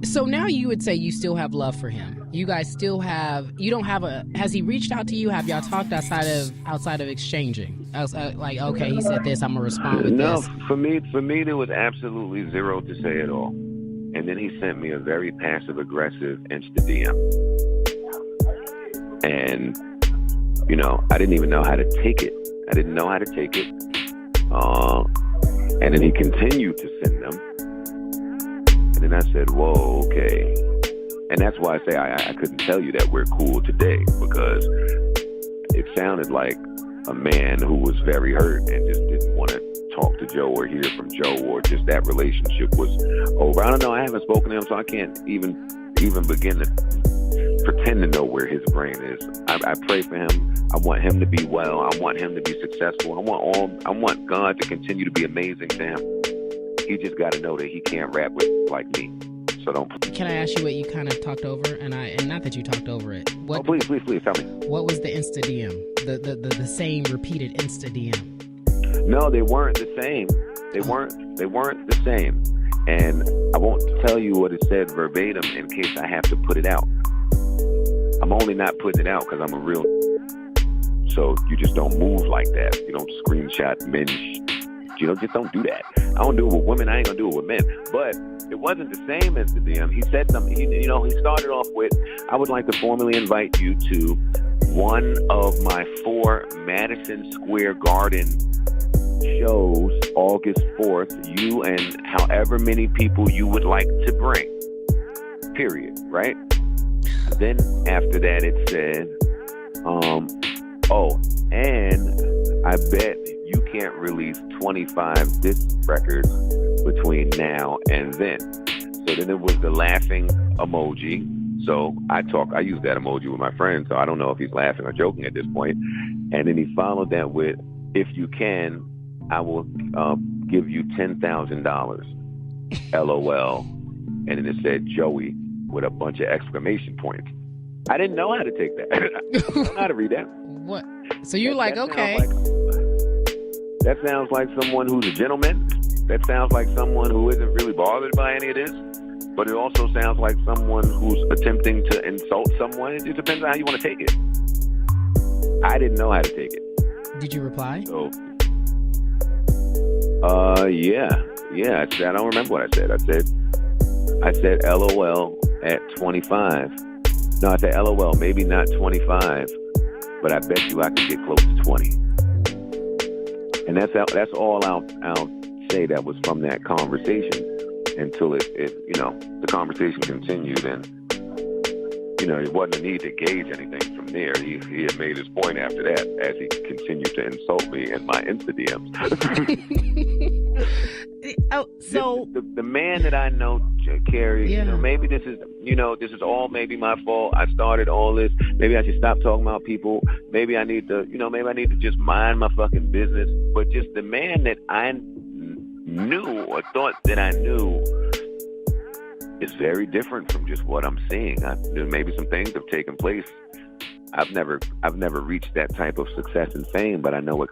So now you would say you still have love for him. You guys still have. You don't have a. Has he reached out to you? Have y'all talked outside of exchanging? Like, okay, he said this. I'm gonna respond with No, this. for me, there was absolutely zero to say at all. And then he sent me a very passive-aggressive Insta DM. And, I didn't even know how to take it. I didn't know how to take it. And then he continued to send them. And then I said, whoa, okay. And that's why I say I couldn't tell you that we're cool today, because it sounded like a man who was very hurt and just didn't want to talk to Joe or hear from Joe, or just that relationship was over. I don't know. I haven't spoken to him, so I can't even begin to pretend to know where his brain is. I pray for him. I want him to be well. I want him to be successful. I want God to continue to be amazing to him. He just got to know that he can't rap with like me. So don't. Can I ask you what you kind of talked over? And not that you talked over it. What, please tell me. What was the Insta DM? The same repeated Insta DM. No, they weren't the same. They weren't the same. And I won't tell you what it said verbatim in case I have to put it out. I'm only not putting it out because I'm a real. So you just don't move like that. You don't screenshot men. Just don't do that. I don't do it with women. I ain't gonna do it with men. But it wasn't the same as the DM. He said something. He started off with, "I would like to formally invite you to one of my 4 Madison Square Garden shows, August 4th. You and however many people you would like to bring. Period." Right? Then after that, it said, and I bet you can't release 25 disc records between now and then. So then it was the laughing emoji. So I use that emoji with my friends, so I don't know if he's laughing or joking at this point. And then he followed that with, "If you can, I will give you $10,000. LOL." And then it said Joey with a bunch of exclamation points. I didn't know how to take that. I don't know how to read that. What? So you're like, okay. That sounds like someone who's a gentleman. That sounds like someone who isn't really bothered by any of this. But it also sounds like someone who's attempting to insult someone. It just depends on how you want to take it. I didn't know how to take it. Did you reply? So, yeah. I don't remember what I said. I said LOL at 25. No, I said LOL, maybe not 25, but I bet you I can get close to 20. And that's all I'll say that was from that conversation until the conversation continued, and it wasn't a need to gauge anything from there. He had made his point after that as he continued to insult me in my Insta DMs. So the man that I know, Carrie, yeah. Maybe this is all maybe my fault. I started all this. Maybe I should stop talking about people. Maybe I need to, maybe I need to just mind my fucking business. But just the man that I knew or thought that I knew is very different from just what I'm seeing. Maybe some things have taken place. I've never reached that type of success and fame, but I know it.